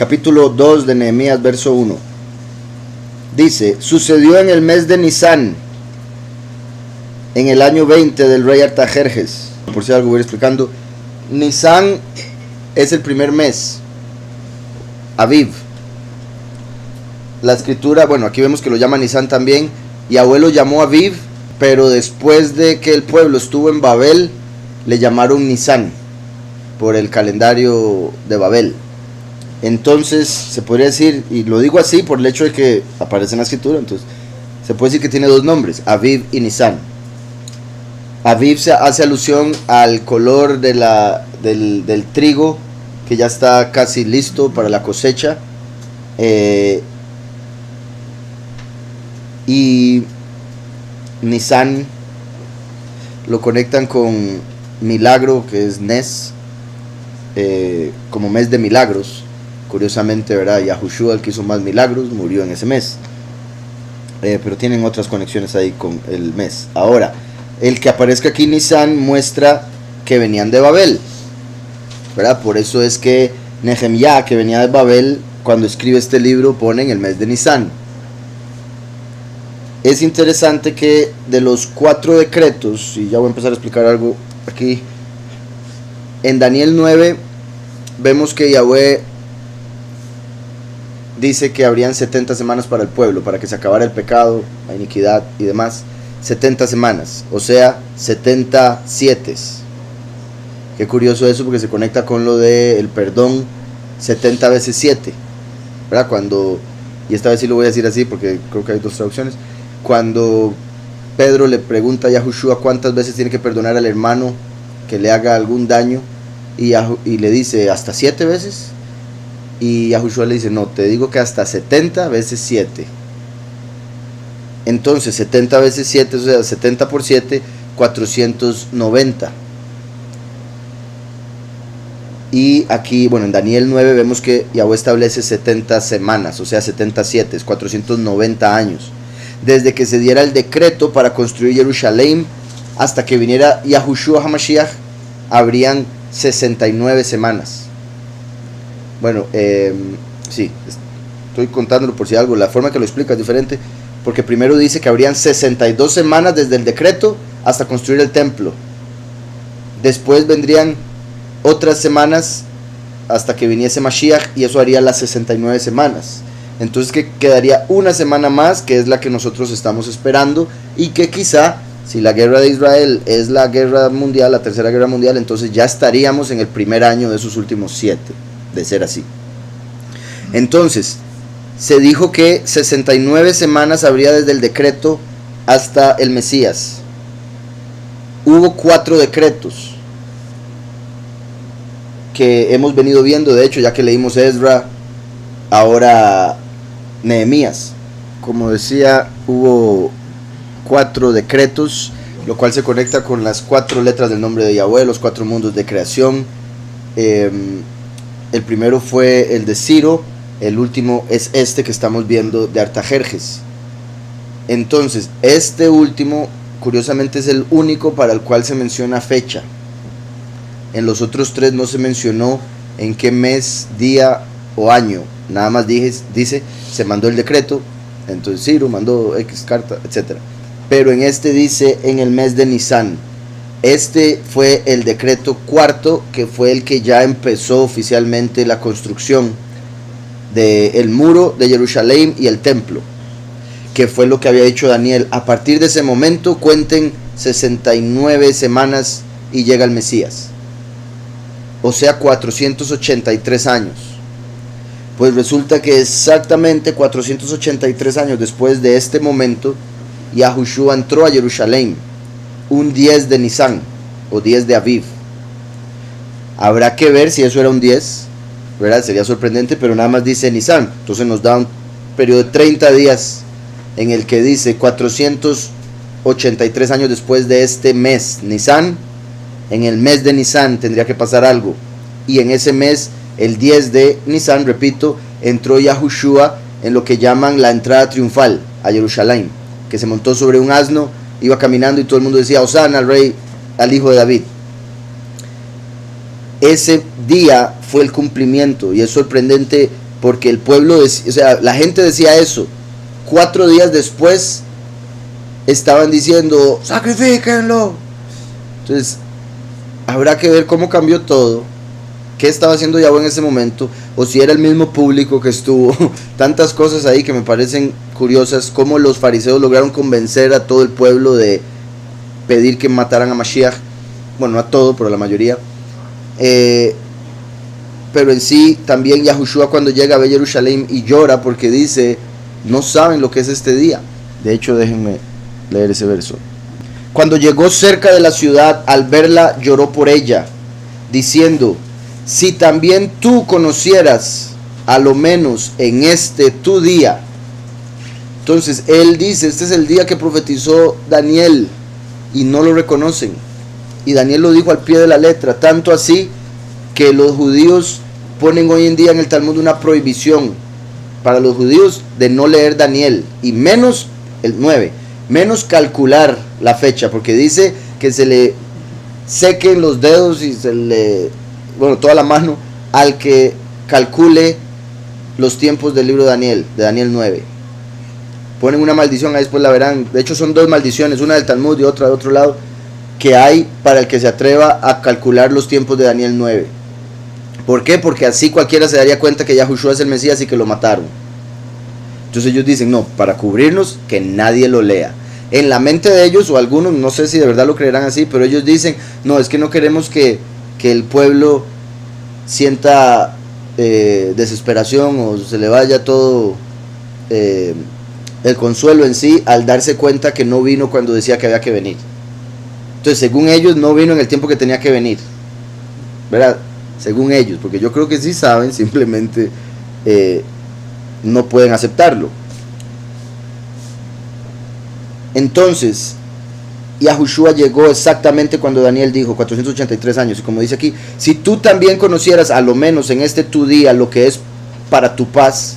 capítulo 2 de Nehemías, verso 1. Dice: sucedió en el mes de Nisán, en el año 20 del rey Artajerjes. Por si algo voy explicando. Nisán es el primer mes. Aviv. La escritura, bueno, aquí vemos que lo llama Nisán también. Y abuelo llamó Aviv, pero después de que el pueblo estuvo en Babel, le llamaron Nisán, por el calendario de Babel. Entonces, se podría decir, y lo digo así por el hecho de que aparece en la escritura, entonces, se puede decir que tiene dos nombres, Aviv y Nisán. Aviv se hace alusión al color de del trigo, que ya está casi listo para la cosecha. Y Nisán lo conectan con milagro, que es Nes, como mes de milagros. Curiosamente, ¿verdad? Yahushua, el que hizo más milagros, murió en ese mes. Pero tienen otras conexiones ahí con el mes. Ahora, el que aparezca aquí Nisán muestra que venían de Babel, ¿verdad? Por eso es que Nehemías, que venía de Babel, cuando escribe este libro pone en el mes de Nisán. Es interesante que de los 4 decretos, y ya voy a empezar a explicar algo aquí, en Daniel 9 vemos que Yahweh dice que habrían 70 semanas para el pueblo, para que se acabara el pecado, la iniquidad y demás. 70 semanas, o sea, 70 sietes. Qué curioso eso, porque se conecta con lo del perdón, 70 veces 7, ¿verdad? Cuando, y esta vez sí lo voy a decir así porque creo que hay 2 traducciones, cuando Pedro le pregunta a Yahushua cuántas veces tiene que perdonar al hermano que le haga algún daño, y le dice hasta 7 veces, y Yahushua le dice no, te digo que hasta 70 veces 7. Entonces 70 veces 7, o sea, 70 por 7, 490. Y aquí, bueno, en Daniel 9 vemos que Yahweh establece 70 semanas, o sea, 70 7, 490 años. Desde que se diera el decreto para construir Jerusalén hasta que viniera Yahushua HaMashiach, habrían 69 semanas. Bueno, sí, estoy contándolo por si algo, la forma que lo explica es diferente, porque primero dice que habrían 62 semanas desde el decreto hasta construir el templo. Después vendrían otras semanas hasta que viniese Mashiach, y eso haría las 69 semanas. Entonces que quedaría una semana más, que es la que nosotros estamos esperando, y que quizá, si la guerra de Israel es la guerra mundial, la tercera guerra mundial, entonces ya estaríamos en el primer año de esos últimos 7, de ser así. Entonces, se dijo que 69 semanas habría desde el decreto hasta el Mesías. Hubo 4 decretos que hemos venido viendo, de hecho, ya que leímos Ezra, ahora Nehemías. Como decía, hubo 4 decretos, lo cual se conecta con las 4 letras del nombre de Yahweh, los 4 mundos de creación. El primero fue el de Ciro, el último es este que estamos viendo de Artajerjes. Entonces, este último, curiosamente, es el único para el cual se menciona fecha. En los otros 3 no se mencionó en qué mes, día o año. Nada más dice, se mandó el decreto, entonces Ciro mandó X carta, etc. Pero en este dice en el mes de Nisán. Este fue el decreto 4, que fue el que ya empezó oficialmente la construcción del muro de Jerusalén y el templo, que fue lo que había dicho Daniel. A partir de ese momento cuenten 69 semanas y llega el Mesías, o sea 483 años. Pues resulta que exactamente 483 años después de este momento, Yahushua entró a Jerusalén un 10 de Nisán o 10 de Aviv. Habrá que ver si eso era un 10, ¿verdad? Sería sorprendente, pero nada más dice Nisán. Entonces nos da un periodo de 30 días en el que dice 483 años después de este mes, Nisán. En el mes de Nisán tendría que pasar algo, y en ese mes, el 10 de Nisán, repito, entró Yahushua en lo que llaman la entrada triunfal a Jerusalén, que se montó sobre un asno, iba caminando y todo el mundo decía Hosana al rey, al hijo de David. Ese día fue el cumplimiento, y es sorprendente porque el pueblo, o sea, la gente decía eso. 4 días después estaban diciendo, sacrifíquenlo. Entonces, habrá que ver cómo cambió todo, qué estaba haciendo Yahweh en ese momento, o si era el mismo público que estuvo. Tantas cosas ahí que me parecen curiosas, cómo los fariseos lograron convencer a todo el pueblo de pedir que mataran a Mashiach. Bueno, no a todo, pero a la mayoría. Pero en sí, también Yahushua cuando llega a ver Jerusalén y llora porque dice, no saben lo que es este día. De hecho, déjenme leer ese verso. Cuando llegó cerca de la ciudad, al verla lloró por ella, diciendo, si también tú conocieras, a lo menos en este tu día. Entonces él dice, este es el día que profetizó Daniel, y no lo reconocen. Y Daniel lo dijo al pie de la letra, tanto así que los judíos ponen hoy en día en el Talmud una prohibición para los judíos de no leer Daniel, y menos el 9, menos calcular la fecha, porque dice que se le sequen los dedos y se le, bueno, toda la mano al que calcule los tiempos del libro de Daniel 9. Ponen una maldición, ahí después la verán. De hecho son 2 maldiciones, una del Talmud y otra de otro lado, que hay para el que se atreva a calcular los tiempos de Daniel 9. ¿Por qué? Porque así cualquiera se daría cuenta que Yahushua es el Mesías y que lo mataron. Entonces ellos dicen, no, para cubrirnos, que nadie lo lea. En la mente de ellos, o algunos, no sé si de verdad lo creerán así, pero ellos dicen, no, es que no queremos que el pueblo sienta desesperación o se le vaya todo el consuelo en sí al darse cuenta que no vino cuando decía que había que venir. Entonces, según ellos, no vino en el tiempo que tenía que venir, ¿verdad? Según ellos, porque yo creo que sí saben, simplemente no pueden aceptarlo. Entonces, Yahushua llegó exactamente cuando Daniel dijo, 483 años, y como dice aquí, si tú también conocieras a lo menos en este tu día lo que es para tu paz,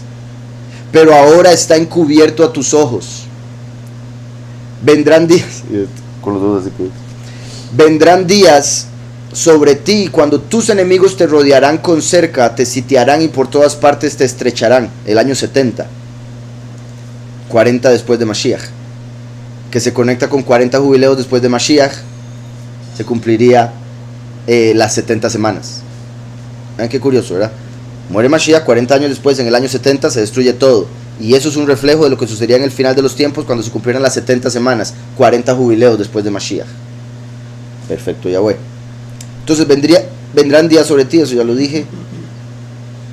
pero ahora está encubierto a tus ojos, vendrán días, con los ojos así que, vendrán días sobre ti cuando tus enemigos te rodearán con cerca, te sitiarán y por todas partes te estrecharán. El año 70, 40 después de Mashiach, que se conecta con 40 jubileos después de Mashiach, se cumpliría las 70 semanas. Vean qué curioso, ¿verdad? Muere Mashiach, 40 años después, en el año 70 se destruye todo. Y eso es un reflejo de lo que sucedería en el final de los tiempos cuando se cumplieran las 70 semanas, 40 jubileos después de Mashiach. Perfecto, Yahweh. Entonces vendrán días sobre ti, eso ya lo dije.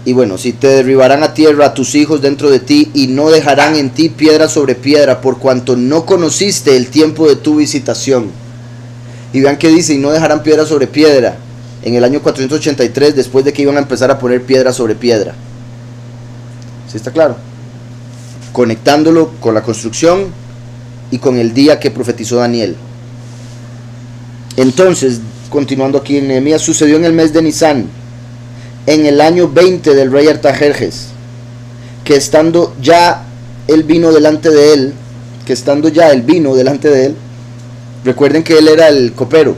Y bueno, si te derribarán a tierra a tus hijos dentro de ti, y no dejarán en ti piedra sobre piedra, por cuanto no conociste el tiempo de tu visitación. Y vean que dice, y no dejarán piedra sobre piedra, en el año 483, después de que iban a empezar a poner piedra sobre piedra. ¿Sí está claro? Conectándolo con la construcción y con el día que profetizó Daniel. Entonces, continuando aquí en Nehemías, sucedió en el mes de Nisán, en el año 20 del rey Artajerjes, que estando ya el vino delante de él, recuerden que él era el copero,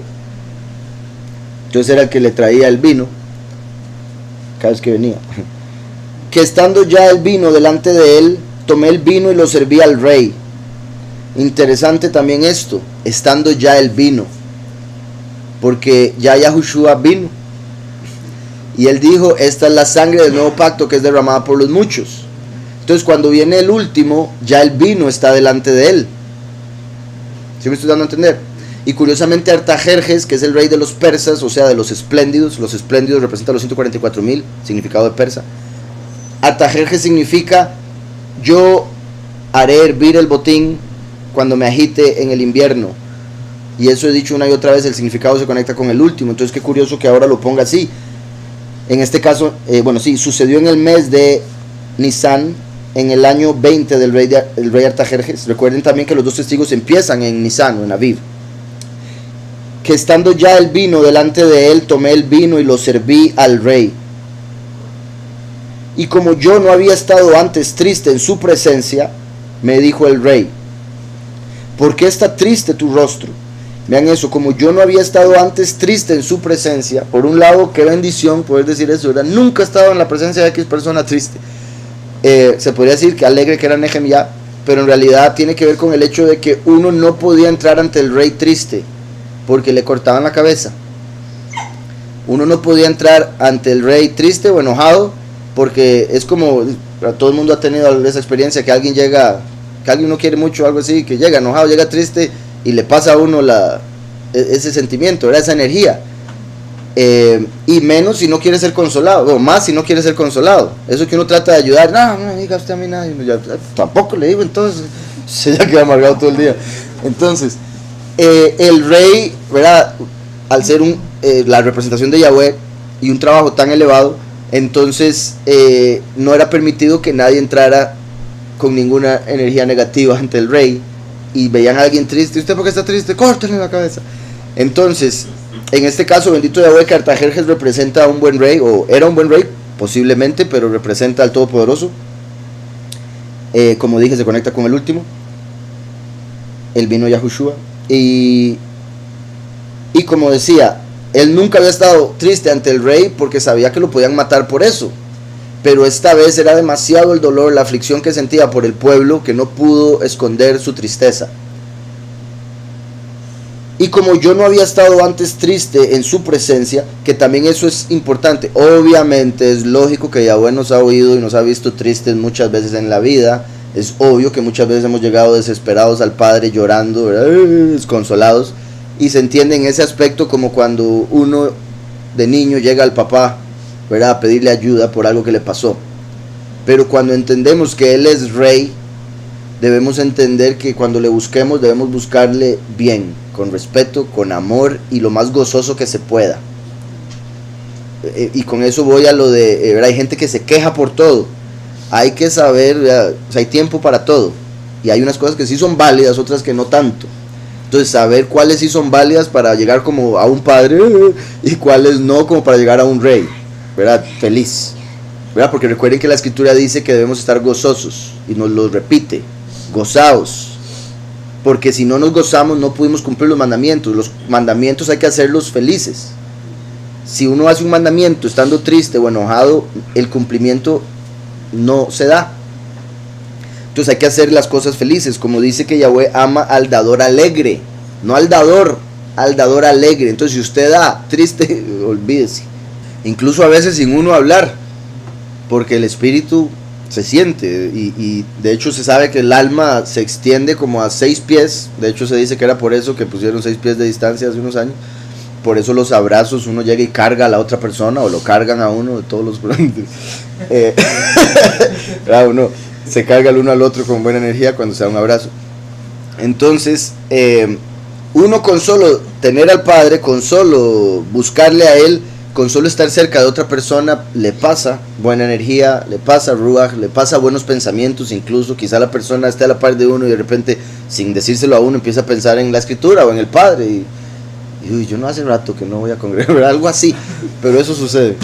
entonces era el que le traía el vino cada vez que venía, que estando ya el vino delante de él, tomé el vino y lo serví al rey. Interesante también esto, estando ya el vino, porque ya Yahushua vino y él dijo, esta es la sangre del nuevo pacto que es derramada por los muchos. Entonces cuando viene el último, ya el vino está delante de él. ¿Sí me estoy dando a entender? Y curiosamente Artajerjes, que es el rey de los persas, o sea de los espléndidos representan los 144,000, significado de persa. Artajerjes significa, yo haré hervir el botín cuando me agite en el invierno. Y eso he dicho una y otra vez, el significado se conecta con el último. Entonces qué curioso que ahora lo ponga así. En este caso, sucedió en el mes de Nisan, en el año 20 del rey Artajerjes. Recuerden también que los 2 testigos empiezan en Nisan o en Aviv. Que estando ya el vino delante de él, tomé el vino y lo serví al rey. Y como yo no había estado antes triste en su presencia, me dijo el rey, ¿por qué está triste tu rostro? Vean eso, como yo no había estado antes triste en su presencia. Por un lado, qué bendición poder decir eso, ¿verdad? Nunca he estado en la presencia de X persona triste. Se podría decir que alegre que era Nehemías, pero en realidad tiene que ver con el hecho de que uno no podía entrar ante el rey triste porque le cortaban la cabeza. Uno no podía entrar ante el rey triste o enojado porque es como, todo el mundo ha tenido esa experiencia, que alguien llega, que alguien uno quiere mucho, algo así, que llega enojado, llega triste y le pasa a uno ese sentimiento, esa energía. Y menos si no quiere ser consolado, o más si no quiere ser consolado. Eso que uno trata de ayudar, no diga usted a mí nada, tampoco le digo, entonces se ya queda amargado todo el día. Entonces, el rey, ¿verdad? Al ser la representación de Yahweh y un trabajo tan elevado, entonces no era permitido que nadie entrara con ninguna energía negativa ante el rey. Y veían a alguien triste, ¿usted por qué está triste? Córtenle la cabeza. Entonces, en este caso, bendito Yahweh, que Artajerjes representa a un buen rey, o era un buen rey, posiblemente, pero representa al Todopoderoso. Como dije, se conecta con el último. Él vino Yahushua. Y como decía, él nunca había estado triste ante el rey porque sabía que lo podían matar por eso. Pero esta vez era demasiado el dolor, la aflicción que sentía por el pueblo, que no pudo esconder su tristeza. Y como yo no había estado antes triste en su presencia, que también eso es importante, obviamente es lógico que Yahweh nos ha oído y nos ha visto tristes muchas veces en la vida. Es obvio que muchas veces hemos llegado desesperados al Padre, llorando, ¿verdad? Desconsolados, y se entiende en ese aspecto como cuando uno de niño llega al papá, ¿verdad?, a pedirle ayuda por algo que le pasó. Pero cuando entendemos que Él es Rey, debemos entender que cuando le busquemos debemos buscarle bien, con respeto, con amor y lo más gozoso que se pueda. Y con eso voy a lo de, ¿verdad?, hay gente que se queja por todo. Hay que saber, ¿verdad?, o sea, hay tiempo para todo. Y hay unas cosas que sí son válidas, otras que no tanto. Entonces saber cuáles sí son válidas para llegar como a un padre y cuáles no, como para llegar a un rey, ¿verdad?, feliz, ¿verdad? Porque recuerden que la escritura dice que debemos estar gozosos y nos lo repite, gozaos, porque si no nos gozamos no pudimos cumplir los mandamientos hay que hacerlos felices. Si uno hace un mandamiento estando triste o enojado, el cumplimiento no se da. Entonces hay que hacer las cosas felices, como dice que Yahweh ama al dador alegre, no al dador alegre. Entonces si usted da triste, olvídese, incluso a veces sin uno hablar, porque el espíritu se siente, y de hecho se sabe que el alma se extiende como a 6 pies, de hecho se dice que era por eso que pusieron 6 pies de distancia hace unos años, por eso los abrazos, uno llega y carga a la otra persona, o lo cargan a uno de todos los grandes, uno se carga el uno al otro con buena energía cuando se da un abrazo. Entonces, uno con solo tener al Padre, con solo buscarle a Él, con solo estar cerca de otra persona, le pasa buena energía, le pasa ruach, le pasa buenos pensamientos. Incluso quizá la persona esté a la par de uno y de repente, sin decírselo a uno, empieza a pensar en la escritura o en el Padre, y uy, yo no hace rato que no voy a congregar, algo así, pero eso sucede.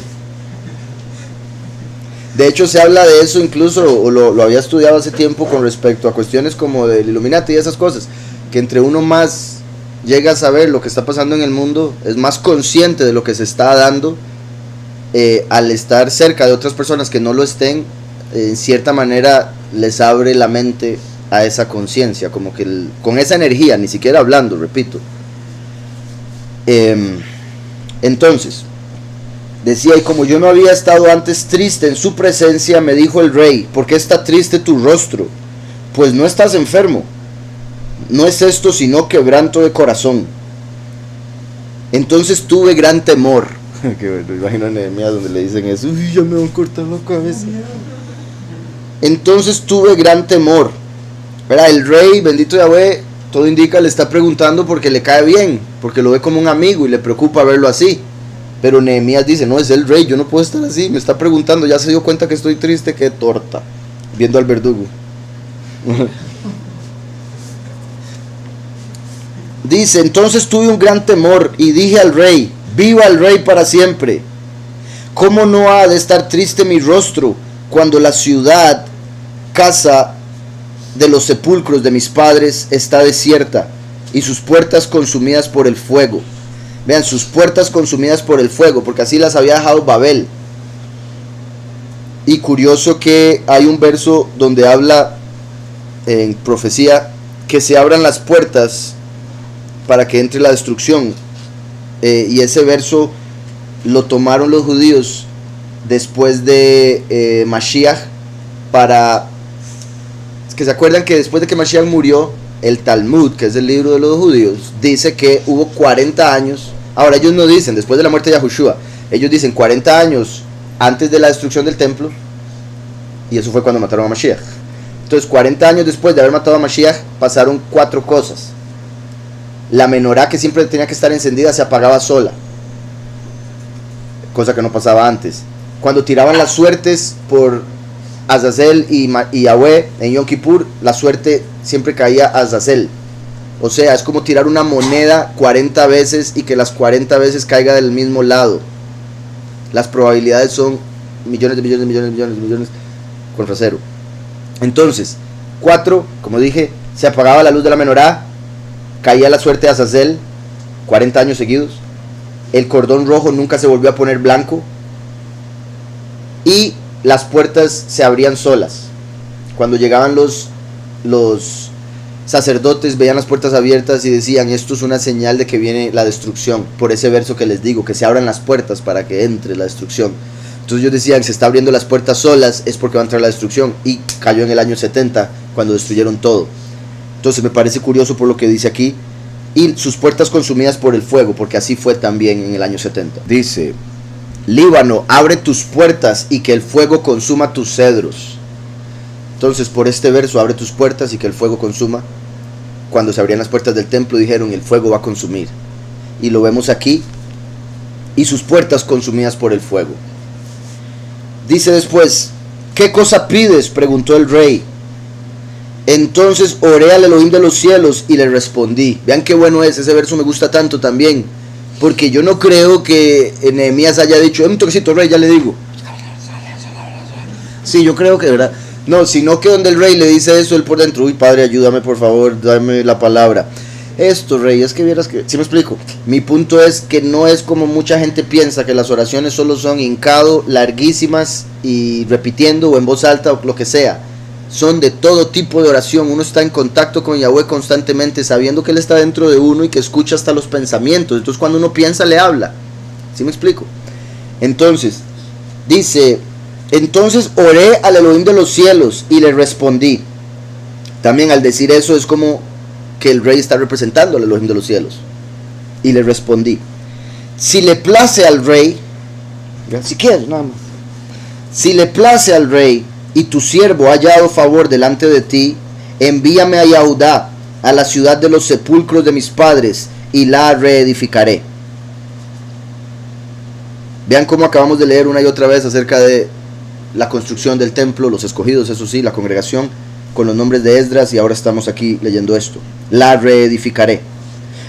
De hecho se habla de eso incluso, o lo había estudiado hace tiempo con respecto a cuestiones como del Illuminati y esas cosas, que entre uno más llega a saber lo que está pasando en el mundo, es más consciente de lo que se está dando, al estar cerca de otras personas que no lo estén, en cierta manera les abre la mente a esa conciencia, como que con esa energía, ni siquiera hablando, repito. Entonces decía, y como yo no había estado antes triste en su presencia, me dijo el rey, ¿por qué está triste tu rostro? Pues no estás enfermo, no es esto sino quebranto de corazón. Entonces tuve gran temor. Que bueno, imagino a Nehemías donde le dicen eso, uy, ya me van a cortar la cabeza. Entonces tuve gran temor, ¿verdad? El rey, bendito Yahweh, todo indica, le está preguntando porque le cae bien, porque lo ve como un amigo y le preocupa verlo así. Pero Nehemías dice, no, es el rey, yo no puedo estar así, me está preguntando, ya se dio cuenta que estoy triste, qué torta, viendo al verdugo. Dice, entonces tuve un gran temor y dije al rey, viva el rey para siempre. ¿Cómo no ha de estar triste mi rostro cuando la ciudad, casa de los sepulcros de mis padres, está desierta y sus puertas consumidas por el fuego? Vean, sus puertas consumidas por el fuego, porque así las había dejado Babel. Y curioso que hay un verso donde habla en profecía que se abran las puertas para que entre la destrucción. Y ese verso lo tomaron los judíos después de Mashiach para... Es que se acuerdan que después de que Mashiach murió, el Talmud, que es el libro de los judíos, dice que hubo 40 años. Ahora ellos no dicen después de la muerte de Yahushua, ellos dicen 40 años antes de la destrucción del templo, y eso fue cuando mataron a Mashiach. Entonces 40 años después de haber matado a Mashiach pasaron 4 cosas. La menorá, que siempre tenía que estar encendida, se apagaba sola, cosa que no pasaba antes. Cuando tiraban las suertes por Azazel y Yahweh en Yom Kippur, la suerte siempre caía a Azazel. O sea, es como tirar una moneda 40 veces y que las 40 veces caiga del mismo lado. Las probabilidades son millones de millones de millones de millones de millones contra cero. Entonces, 4, como dije, se apagaba la luz de la menorá, caía la suerte de Azazel, 40 años seguidos. El cordón rojo nunca se volvió a poner blanco. Y las puertas se abrían solas. Cuando llegaban los sacerdotes, veían las puertas abiertas y decían: esto es una señal de que viene la destrucción. Por ese verso que les digo, que se abran las puertas para que entre la destrucción. Entonces ellos decían: se está abriendo las puertas solas, es porque va a entrar la destrucción. Y cayó en el año 70, cuando destruyeron todo. Entonces me parece curioso por lo que dice aquí. Y sus puertas consumidas por el fuego, porque así fue también en el año 70. Dice: Líbano, abre tus puertas y que el fuego consuma tus cedros. Entonces, por este verso, abre tus puertas y que el fuego consuma. Cuando se abrían las puertas del templo, dijeron: el fuego va a consumir. Y lo vemos aquí. Y sus puertas consumidas por el fuego. Dice después: ¿qué cosa pides?, preguntó el rey. Entonces oré al Elohim de los cielos y le respondí. Vean qué bueno es, ese verso me gusta tanto también, porque yo no creo que Nehemías haya dicho: un toquecito, rey, ya le digo. Sí, yo creo que, ¿verdad? No, sino que donde el rey le dice eso, él por dentro: uy, padre, ayúdame por favor, dame la palabra. Esto, rey, es que vieras que... ¿Sí me explico? Mi punto es que no es como mucha gente piensa, que las oraciones solo son hincado, larguísimas y repitiendo o en voz alta o lo que sea. Son de todo tipo de oración. Uno está en contacto con Yahweh constantemente, sabiendo que Él está dentro de uno y que escucha hasta los pensamientos. Entonces cuando uno piensa, le habla. ¿Sí me explico? Entonces, dice: entonces oré al Elohim de los cielos y le respondí. También al decir eso es como que el rey está representando al Elohim de los cielos. Y le respondí: si le place al rey, si quieres, nada más. Si le place al rey y tu siervo ha hallado favor delante de ti, envíame a Yahudá, a la ciudad de los sepulcros de mis padres, y la reedificaré. Vean cómo acabamos de leer una y otra vez acerca de la construcción del templo, los escogidos, eso sí, la congregación, con los nombres de Esdras, y ahora estamos aquí leyendo esto. La reedificaré.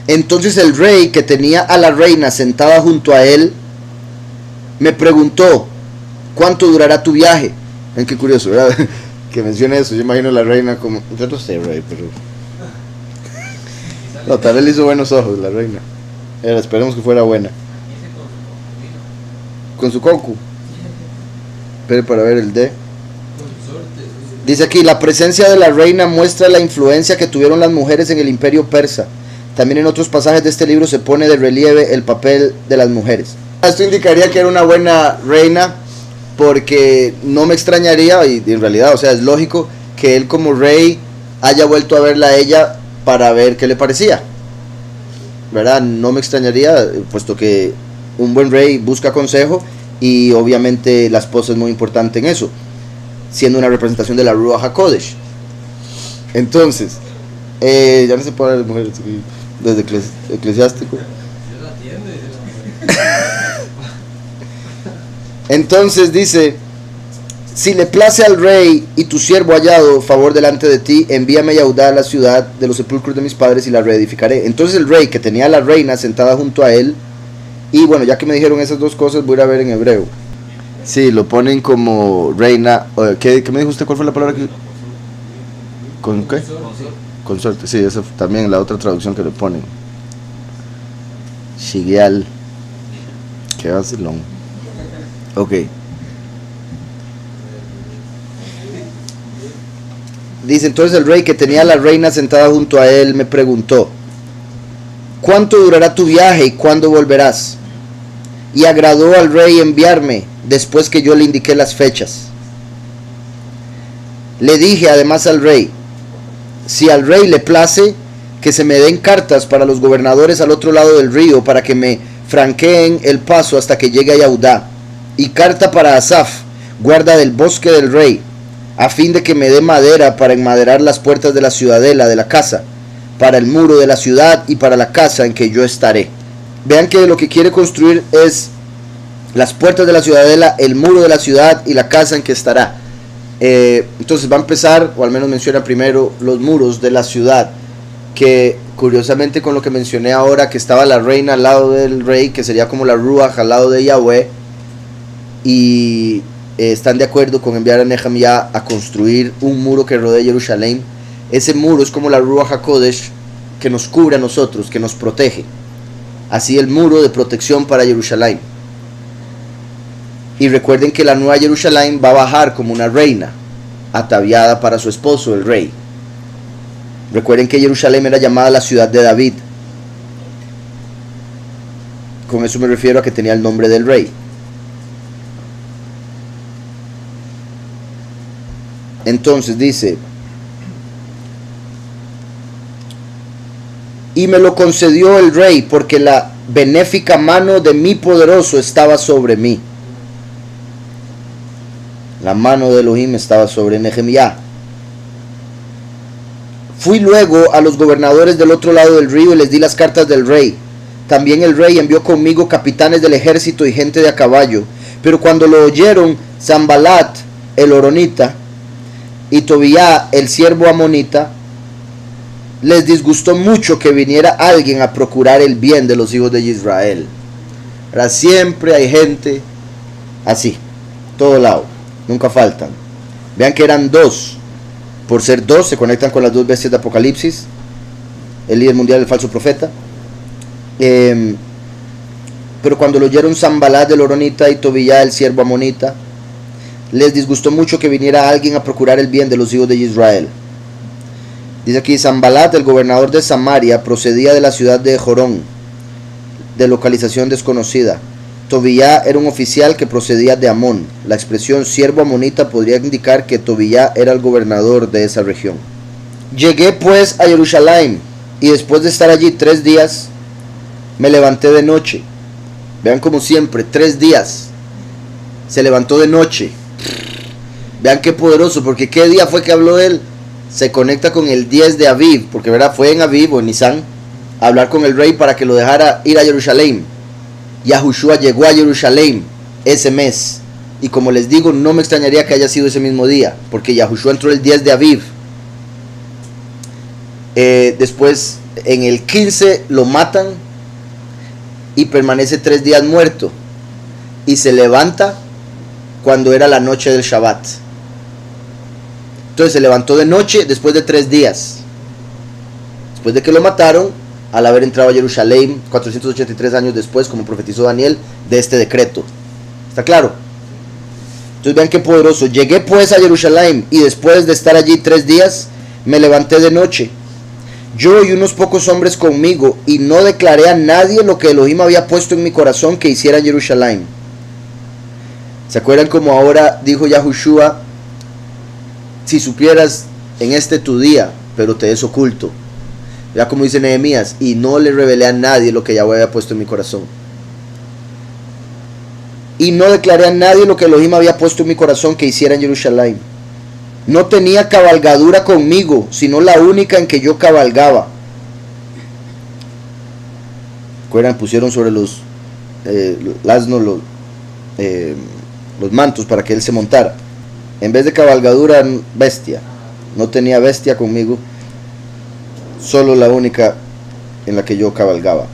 Entonces el rey, que tenía a la reina sentada junto a él, me preguntó: ¿cuánto durará tu viaje? Ven qué curioso, ¿verdad? Que mencione eso. Yo imagino a la reina como... Yo no sé, rey, pero... No, tal vez le hizo buenos ojos la reina. Esperemos que fuera buena. Con su concu. Espere para ver el D. Dice aquí: la presencia de la reina muestra la influencia que tuvieron las mujeres en el imperio persa. También en otros pasajes de este libro se pone de relieve el papel de las mujeres. Esto indicaría que era una buena reina, porque no me extrañaría, y en realidad, o sea, es lógico que él como rey haya vuelto a verla a ella para ver qué le parecía, ¿verdad? No me extrañaría, puesto que un buen rey busca consejo, y obviamente la esposa es muy importante en eso, siendo una representación de la Ruach HaKodesh. Entonces, ya no se puede hablar de mujeres desde eclesiástico. Entonces dice: si le place al rey y tu siervo hallado favor delante de ti, envíame a Yahudá, a la ciudad de los sepulcros de mis padres, y la reedificaré. Entonces el rey, que tenía a la reina sentada junto a él, y bueno, ya que me dijeron esas dos cosas, voy a ir a ver en hebreo. Sí, lo ponen como reina. ¿Qué me dijo usted? ¿Cuál fue la palabra que...? ¿Con qué? Consorte, sí, esa también la otra traducción que le ponen. Shigial. Qué vacilón. Ok. Dice, entonces el rey, que tenía a la reina sentada junto a él, me preguntó: ¿cuánto durará tu viaje y cuándo volverás? Y agradó al rey enviarme después que yo le indiqué las fechas. Le dije además al rey: si al rey le place, que se me den cartas para los gobernadores al otro lado del río, para que me franqueen el paso hasta que llegue a Yaudá, y carta para Asaf, guarda del bosque del rey, a fin de que me dé madera para enmaderar las puertas de la ciudadela de la casa, para el muro de la ciudad y para la casa en que yo estaré. Vean que lo que quiere construir es las puertas de la ciudadela, el muro de la ciudad y la casa en que estará. Entonces va a empezar, o al menos menciona primero, los muros de la ciudad, que curiosamente con lo que mencioné ahora, que estaba la reina al lado del rey, que sería como la Ruach al lado de Yahweh, y están de acuerdo con enviar a Nehemías a construir un muro que rodee Jerusalén. Ese muro es como la Ruach HaKodesh, que nos cubre a nosotros, que nos protege. Así el muro de protección para Jerusalén. Y recuerden que la nueva Jerusalén va a bajar como una reina, ataviada para su esposo, el rey. Recuerden que Jerusalén era llamada la ciudad de David. Con eso me refiero a que tenía el nombre del rey. Entonces dice: y me lo concedió el rey, porque la benéfica mano de mi poderoso estaba sobre mí. La mano de Elohim estaba sobre Nehemías. Fui luego a los gobernadores del otro lado del río y les di las cartas del rey. También el rey envió conmigo capitanes del ejército y gente de a caballo. Pero cuando lo oyeron Sanballat el horonita y Tobía el siervo amonita, les disgustó mucho que viniera alguien a procurar el bien de los hijos de Israel. Ahora siempre hay gente así, todo lado, nunca faltan. Vean que eran dos. Por ser dos, se conectan con las dos bestias de Apocalipsis, el líder mundial del falso profeta. Pero cuando lo oyeron Sanballat el horonita y Tobía el siervo amonita, les disgustó mucho que viniera alguien a procurar el bien de los hijos de Israel. Dice aquí: Sanballat, el gobernador de Samaria, procedía de la ciudad de Jorón, de localización desconocida. Tobía era un oficial que procedía de Amón. La expresión siervo amonita podría indicar que Tobía era el gobernador de esa región. Llegué pues a Jerusalén, y después de estar allí 3 días, me levanté de noche. Vean como siempre, 3 días. Se levantó de noche. Vean qué poderoso, porque ¿qué día fue que habló él? Se conecta con el 10 de Aviv, porque ¿verdad? Fue en Aviv o en Nisan a hablar con el rey para que lo dejara ir a Jerusalén. Yahushua llegó a Jerusalén ese mes, y como les digo, no me extrañaría que haya sido ese mismo día, porque Yahushua entró el 10 de Aviv. Después en el 15 lo matan y permanece 3 días muerto, y se levanta cuando era la noche del Shabbat. Entonces se levantó de noche después de 3 días, después de que lo mataron, al haber entrado a Jerusalén 483 años después, como profetizó Daniel, de este decreto. ¿Está claro? Entonces vean qué poderoso. Llegué pues a Jerusalén, y después de estar allí 3 días, me levanté de noche, yo y unos pocos hombres conmigo, y no declaré a nadie lo que Elohim había puesto en mi corazón que hiciera en Jerusalén. ¿Se acuerdan como ahora dijo Yahushua: si supieras en este tu día, pero te es oculto? Ya como dice Nehemías: y no le revelé a nadie lo que Yahweh había puesto en mi corazón. Y no declaré a nadie lo que Elohim había puesto en mi corazón que hiciera en Jerusalén. No tenía cabalgadura conmigo, sino la única en que yo cabalgaba. ¿Recuerdan? Pusieron sobre los asnos los mantos para que él se montara. En vez de cabalgadura, bestia. No tenía bestia conmigo, solo la única en la que yo cabalgaba.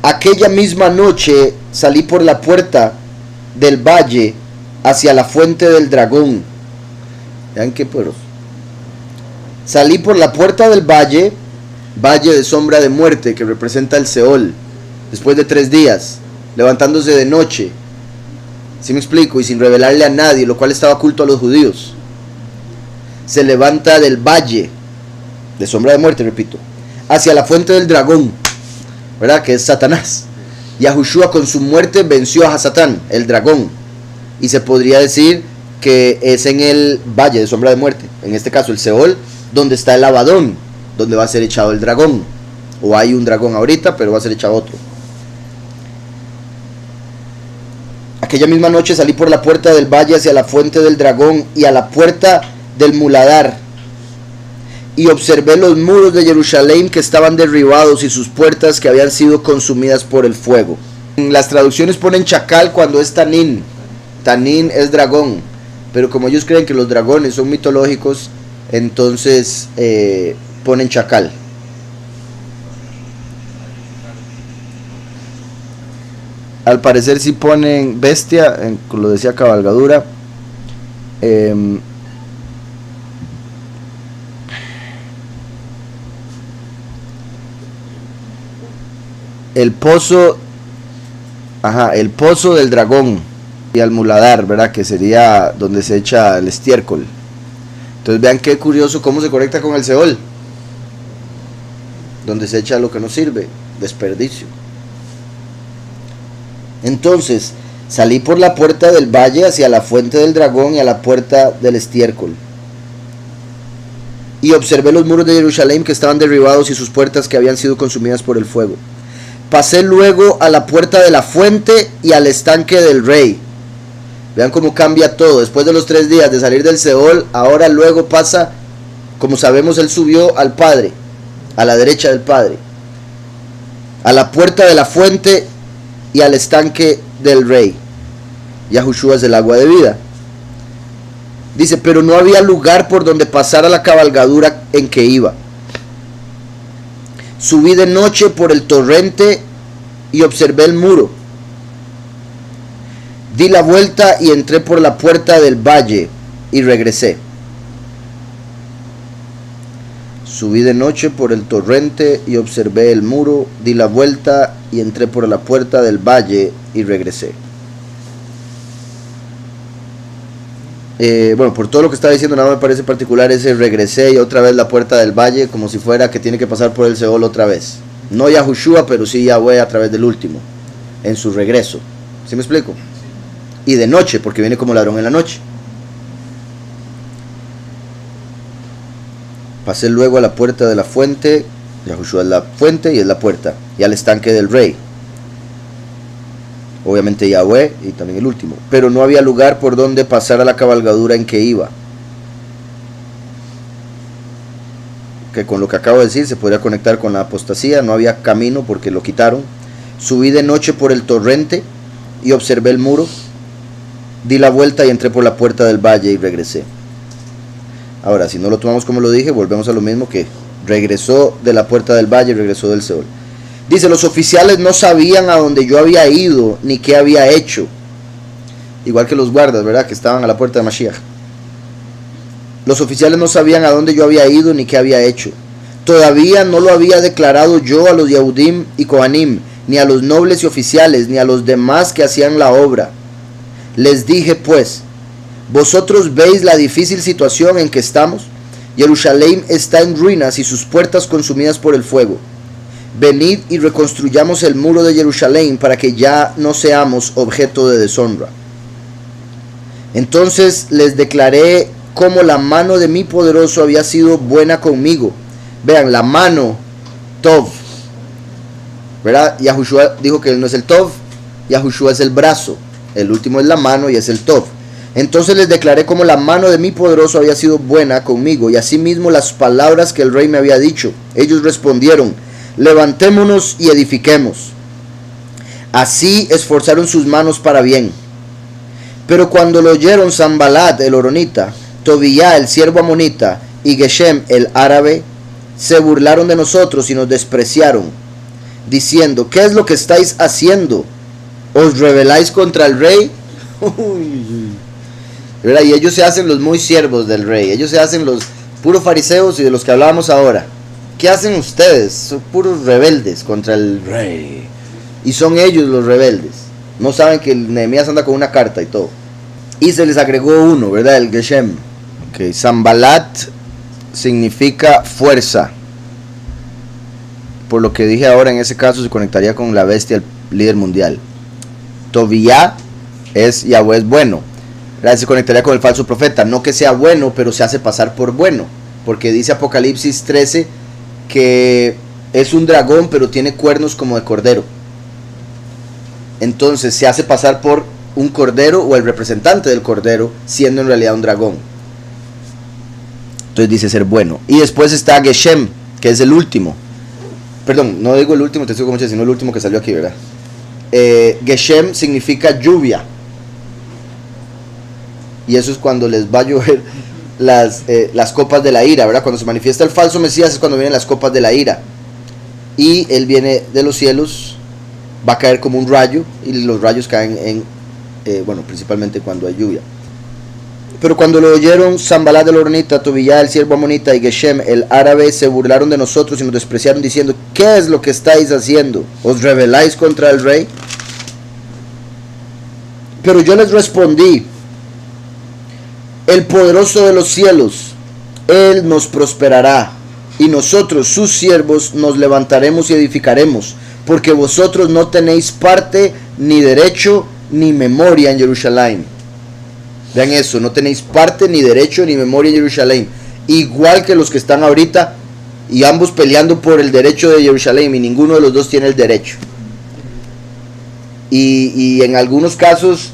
Aquella misma noche salí por la puerta del valle hacia la fuente del dragón. Vean qué poderoso. Salí por la puerta del valle, valle de sombra de muerte, que representa el Seol, después de 3 días, levantándose de noche. ¿Sí me explico? Y sin revelarle a nadie, lo cual estaba oculto a los judíos. se levanta del valle de sombra de muerte, repito, hacia la fuente del dragón, ¿verdad? Que es Satanás. Yahushua con su muerte venció a Hasatán, el dragón. Y se podría decir que es en el valle de sombra de muerte, en este caso el Seol, donde está el Abadón, donde va a ser echado el dragón. O hay un dragón ahorita, pero va a ser echado otro. Aquella misma noche salí por la puerta del valle hacia la fuente del dragón y a la puerta del muladar, y observé los muros de Jerusalén que estaban derribados y sus puertas que habían sido consumidas por el fuego. En las traducciones ponen chacal cuando es tanín. Tanín es dragón, pero como ellos creen que los dragones son mitológicos, entonces ponen chacal. Al parecer sí ponen bestia, lo decía cabalgadura. El pozo, el pozo del dragón y al muladar, ¿verdad? Que sería donde se echa el estiércol. Entonces vean qué curioso cómo se conecta con el Seol, donde se echa lo que no sirve, desperdicio. Entonces salí por la puerta del valle hacia la fuente del dragón y a la puerta del estiércol, y observé los muros de Jerusalén que estaban derribados y sus puertas que habían sido consumidas por el fuego. Pasé luego a la puerta de la fuente y al estanque del rey. Vean cómo cambia todo. Después de los 3 días de salir del Seol, ahora luego pasa, como sabemos, él subió al Padre, a la derecha del Padre. A la puerta de la fuente y al estanque del rey. Yahushua es el agua de vida. Dice, pero no había lugar por donde pasara la cabalgadura en que iba. Subí de noche por el torrente y observé el muro. Di la vuelta y entré por la puerta del valle y regresé. Subí de noche por el torrente y observé el muro, di la vuelta y entré por la puerta del valle y regresé. Bueno, por todo lo que estaba diciendo, nada me parece particular ese regresé y otra vez la puerta del valle, como si fuera que tiene que pasar por el Seol otra vez. No Yahushua, pero sí Yahweh a través del último, en su regreso. ¿Sí me explico? Y de noche, porque viene como ladrón en la noche. Pasé luego a la puerta de la fuente, Yahushua es la fuente y es la puerta, y al estanque del rey. Obviamente Yahweh y también el último. Pero no había lugar por donde pasar a la cabalgadura en que iba. Que con lo que acabo de decir se podría conectar con la apostasía. No había camino porque lo quitaron. Subí de noche por el torrente y observé el muro. Di la vuelta y entré por la puerta del valle y regresé. Ahora, si no lo tomamos como lo dije, volvemos a lo mismo, que regresó de la puerta del valle y regresó del Seol. Dice, los oficiales no sabían a dónde yo había ido ni qué había hecho. Igual que los guardas, ¿verdad? Que estaban a la puerta de Mashiach. Los oficiales no sabían a dónde yo había ido ni qué había hecho. Todavía no lo había declarado yo a los Yehudim y Kohanim, ni a los nobles y oficiales, ni a los demás que hacían la obra. Les dije pues, vosotros veis la difícil situación en que estamos. Jerusalén está en ruinas y sus puertas consumidas por el fuego. Venid y reconstruyamos el muro de Jerusalén para que ya no seamos objeto de deshonra. Entonces les declaré cómo la mano de mi poderoso había sido buena conmigo. Vean, la mano, Tov, ¿verdad? Yahushua dijo que él no es el Tov, Yahushua es el brazo, el último es la mano y es el Tov. Entonces les declaré cómo la mano de mi poderoso había sido buena conmigo, y asimismo las palabras que el rey me había dicho. Ellos respondieron, levantémonos y edifiquemos. Así esforzaron sus manos para bien. Pero cuando lo oyeron Sanbalat el horonita, Tobías el siervo amonita y Geshem el árabe, se burlaron de nosotros y nos despreciaron, diciendo, ¿qué es lo que estáis haciendo? ¿Os rebeláis contra el rey? ¿Verdad? Y ellos se hacen los muy siervos del rey, ellos se hacen los puros fariseos y de los que hablábamos ahora. ¿Qué hacen ustedes? Son puros rebeldes contra el rey. Y son ellos los rebeldes. No saben que Nehemías anda con una carta y todo. Y se les agregó uno, ¿verdad? El Geshem. Ok, Sambalat significa fuerza. Por lo que dije ahora, en ese caso se conectaría con la bestia, el líder mundial. Tobiyá es Yahweh es bueno. Se conectaría con el falso profeta. No que sea bueno, pero se hace pasar por bueno. Porque dice Apocalipsis 13 que es un dragón, pero tiene cuernos como de cordero. Entonces se hace pasar por un cordero o el representante del cordero, siendo en realidad un dragón. Entonces dice ser bueno. Y después está Geshem, que es el último. Perdón, no digo el último, te digo mucho, sino el último que salió aquí, ¿verdad? Geshem significa lluvia. Y eso es cuando les va a llover las copas de la ira, ¿verdad? Cuando se manifiesta el falso Mesías es cuando vienen las copas de la ira. Y él viene de los cielos, va a caer como un rayo, y los rayos caen en, principalmente cuando hay lluvia. Pero cuando lo oyeron Sambalat el horonita, Tobiyá el siervo amonita y Geshem el árabe se burlaron de nosotros y nos despreciaron diciendo: ¿qué es lo que estáis haciendo? ¿Os rebeláis contra el rey? Pero yo les respondí: el poderoso de los cielos, él nos prosperará, y nosotros sus siervos nos levantaremos y edificaremos, porque vosotros no tenéis parte, ni derecho, ni memoria en Jerusalén. Vean eso, no tenéis parte, ni derecho, ni memoria en Jerusalén. Igual que los que están ahorita, y ambos peleando por el derecho de Jerusalén, y ninguno de los dos tiene el derecho. Y en algunos casos,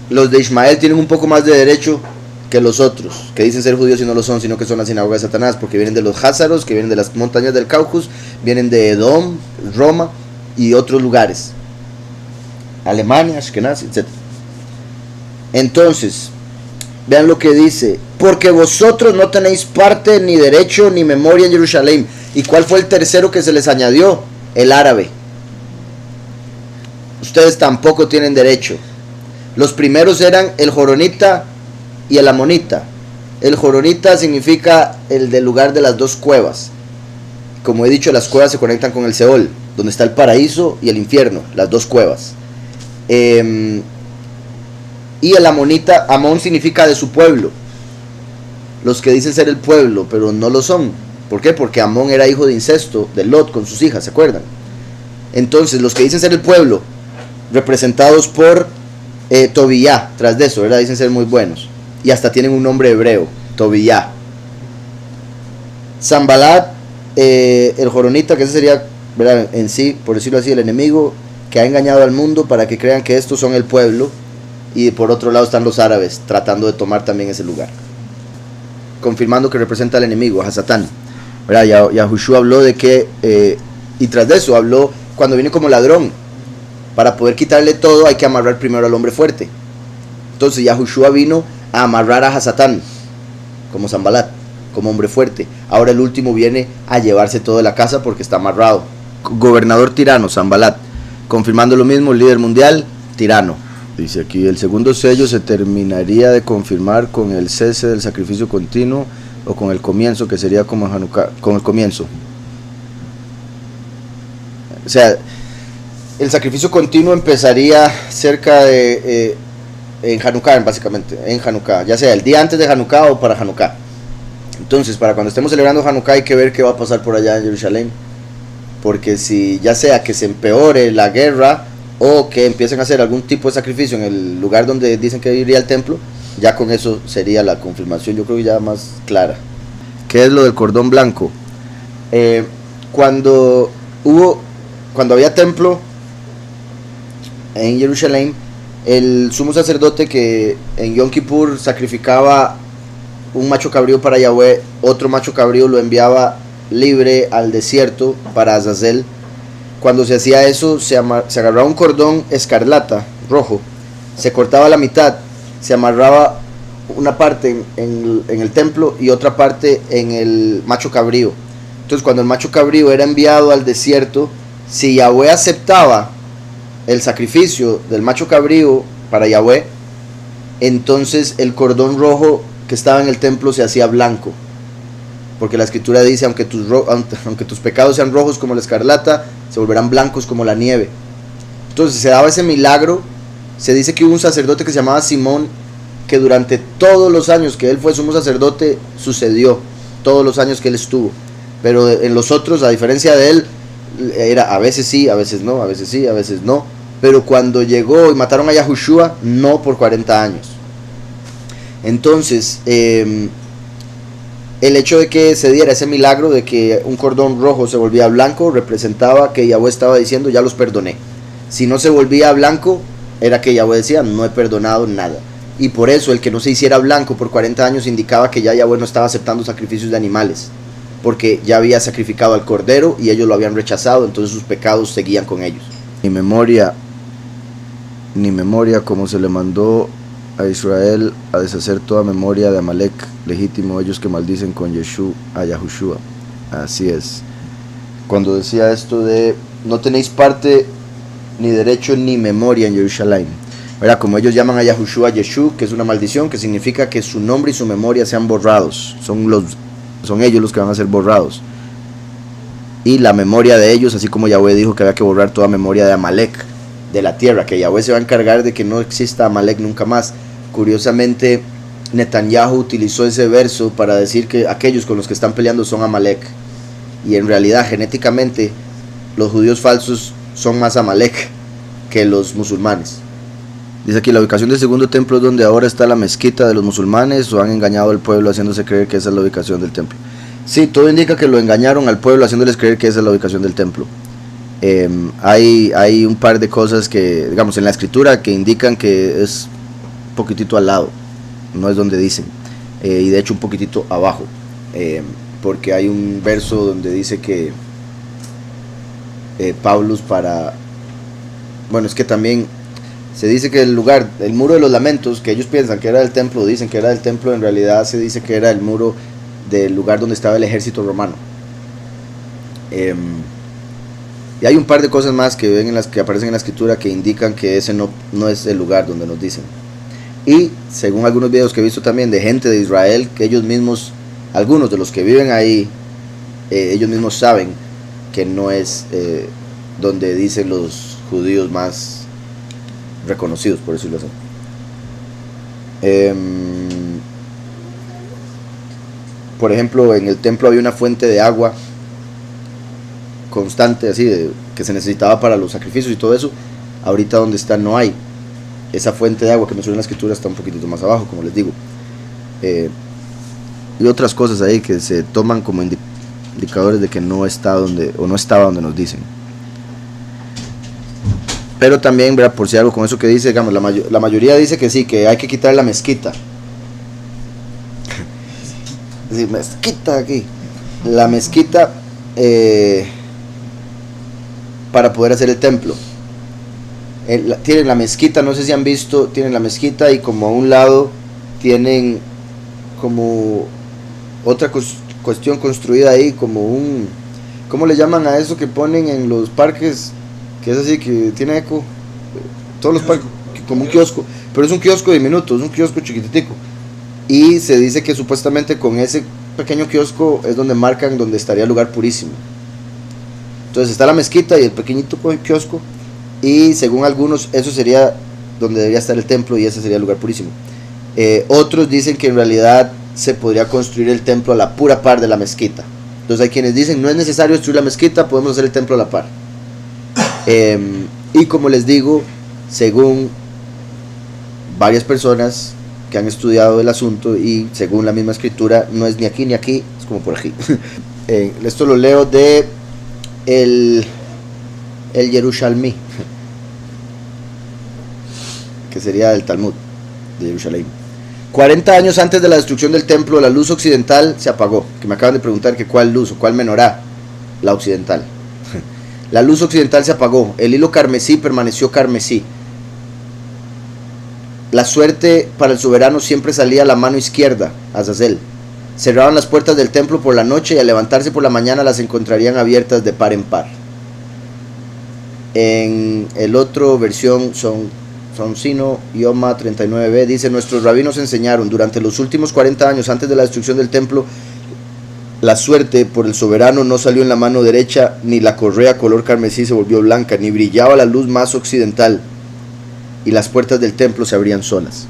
los de Ismael tienen un poco más de derecho que los otros, que dicen ser judíos y no lo son, sino que son la sinagoga de Satanás, porque vienen de los Házaros, que vienen de las montañas del Cáucaso, vienen de Edom, Roma y otros lugares, Alemania, Ashkenaz, etc. Entonces, vean lo que dice: porque vosotros no tenéis parte, ni derecho, ni memoria en Jerusalén. ¿Y cuál fue el tercero que se les añadió? El árabe. Ustedes tampoco tienen derecho. Los primeros eran el joronita y el amonita. El joronita significa el del lugar de las dos cuevas. Como he dicho, las cuevas se conectan con el Seol, donde está el paraíso y el infierno, las dos cuevas. Y el amonita, Amón significa de su pueblo. Los que dicen ser el pueblo, pero no lo son. ¿Por qué? Porque Amón era hijo de incesto de Lot con sus hijas, ¿se acuerdan? Entonces, los que dicen ser el pueblo, representados por Tobiyá, tras de eso, ¿verdad? Dicen ser muy buenos. Y hasta tienen un nombre hebreo, Tobiyá. Sambalat, el joronita, que ese sería, ¿verdad?, en sí, por decirlo así, el enemigo que ha engañado al mundo para que crean que estos son el pueblo. Y por otro lado están los árabes tratando de tomar también ese lugar, confirmando que representa al enemigo, a Satán. Yahushua habló de que, y tras de eso habló, cuando viene como ladrón, para poder quitarle todo hay que amarrar primero al hombre fuerte. Entonces Yahushua vino a amarrar a Hasatán, como Sambalat, como hombre fuerte. Ahora el último viene a llevarse todo de la casa porque está amarrado. Gobernador tirano, Sambalat, confirmando lo mismo, el líder mundial, tirano. Dice aquí: el segundo sello se terminaría de confirmar con el cese del sacrificio continuo o con el comienzo, que sería como Hanukkah, con el comienzo. O sea, el sacrificio continuo empezaría cerca de en Hanukkah, básicamente, en Hanukkah, ya sea el día antes de Hanukkah o para Hanukkah. Entonces, para cuando estemos celebrando Hanukkah hay que ver qué va a pasar por allá en Jerusalén, porque si ya sea que se empeore la guerra o que empiecen a hacer algún tipo de sacrificio en el lugar donde dicen que iría el templo, ya con eso sería la confirmación, yo creo que ya más clara. ¿Qué es lo del cordón blanco? Cuando había templo en Jerusalén, el sumo sacerdote que en Yom Kippur sacrificaba un macho cabrío para Yahweh, otro macho cabrío lo enviaba libre al desierto para Azazel. Cuando se hacía eso, se agarraba un cordón escarlata, rojo, se cortaba la mitad, se amarraba una parte en el templo y otra parte en el macho cabrío. Entonces, cuando el macho cabrío era enviado al desierto, si Yahweh aceptaba el sacrificio del macho cabrío para Yahweh, entonces el cordón rojo que estaba en el templo se hacía blanco. Porque la escritura dice: aunque tus pecados sean rojos como la escarlata, se volverán blancos como la nieve. Entonces se daba ese milagro. Se dice que hubo un sacerdote que se llamaba Simón, que durante todos los años que él fue sumo sacerdote sucedió, todos los años que él estuvo, pero en los otros, a diferencia de él, era a veces sí, a veces no, a veces sí, a veces no, pero cuando llegó y mataron a Yahushua, no por 40 años. Entonces, el hecho de que se diera ese milagro de que un cordón rojo se volvía blanco representaba que Yahweh estaba diciendo, ya los perdoné. Si no se volvía blanco, era que Yahweh decía, no he perdonado nada. Y por eso el que no se hiciera blanco por 40 años indicaba que ya Yahweh no estaba aceptando sacrificios de animales, porque ya había sacrificado al cordero y ellos lo habían rechazado, entonces sus pecados seguían con ellos. Ni memoria como se le mandó a Israel a deshacer toda memoria de Amalek, legítimo ellos que maldicen con Yeshua a Yahushua. Así es. Cuando decía esto de no tenéis parte ni derecho ni memoria en Jerusalén, ¿verdad? Como ellos llaman a Yahushua Yeshu, que es una maldición, que significa que su nombre y su memoria sean borrados, son ellos los que van a ser borrados, y la memoria de ellos, así como Yahweh dijo que había que borrar toda memoria de Amalek de la tierra, que Yahweh se va a encargar de que no exista Amalek nunca más. Curiosamente, Netanyahu utilizó ese verso para decir que aquellos con los que están peleando son Amalek, y en realidad genéticamente los judíos falsos son más Amalek que los musulmanes. Dice aquí, la ubicación del segundo templo es donde ahora está la mezquita de los musulmanes, o han engañado al pueblo haciéndose creer que esa es la ubicación del templo. Sí, todo indica que lo engañaron al pueblo haciéndoles creer que esa es la ubicación del templo. Hay un par de cosas que, digamos, en la escritura que indican que es un poquitito al lado, no es donde dicen, y de hecho un poquitito abajo, porque hay un verso donde dice que Pablo bueno, es que también se dice que el muro de los lamentos, que ellos piensan que era del templo, dicen que era del templo, en realidad se dice que era el muro del lugar donde estaba el ejército romano. Y hay un par de cosas más que aparecen en la escritura que indican que ese no es el lugar donde nos dicen. Y según algunos videos que he visto también de gente de Israel, que ellos mismos, algunos de los que viven ahí, ellos mismos saben que no es donde dicen los judíos más reconocidos, por decirlo así. Por ejemplo, en el templo había una fuente de agua constante, así que se necesitaba para los sacrificios y todo eso. Ahorita donde está no hay esa fuente de agua que menciona en la escritura, está un poquitito más abajo, como les digo. Y otras cosas ahí que se toman como indicadores de que no está no estaba donde nos dicen. Pero también, ¿verdad? Por si algo con eso que dice, digamos, la mayoría dice que sí, que hay que quitar la mezquita. Es decir, mezquita aquí. La mezquita para poder hacer el templo. Tienen la mezquita, no sé si han visto, tienen la mezquita y como a un lado tienen como otra cuestión construida ahí, como ¿cómo le llaman a eso que ponen en los parques? Que es así, que tiene eco, todos los parques, como un kiosco, pero es un kiosco diminuto, es un kiosco chiquititico, y se dice que supuestamente con ese pequeño kiosco es donde marcan donde estaría el lugar purísimo. Entonces está la mezquita y el pequeñito kiosco, y según algunos eso sería donde debería estar el templo y ese sería el lugar purísimo. Otros dicen que en realidad se podría construir el templo a la pura par de la mezquita. Entonces hay quienes dicen no es necesario destruir la mezquita, podemos hacer el templo a la par. Y como les digo, según varias personas que han estudiado el asunto y según la misma escritura, no es ni aquí ni aquí, es como por aquí. Esto lo leo de el Yerushalmi, que sería el Talmud de Jerusalén. 40 años antes de la destrucción del templo, la luz occidental se apagó. Que me acaban de preguntar que cuál luz o cuál menorá. La occidental. La luz occidental se apagó, el hilo carmesí permaneció carmesí. La suerte para el soberano siempre salía a la mano izquierda, Azazel. Cerraban las puertas del templo por la noche y al levantarse por la mañana las encontrarían abiertas de par en par. En el otro versión, Soncino Yoma 39b, dice: nuestros rabinos enseñaron, durante los últimos 40 años antes de la destrucción del templo, la suerte por el soberano no salió en la mano derecha, ni la correa color carmesí se volvió blanca, ni brillaba la luz más occidental, y las puertas del templo se abrían solas.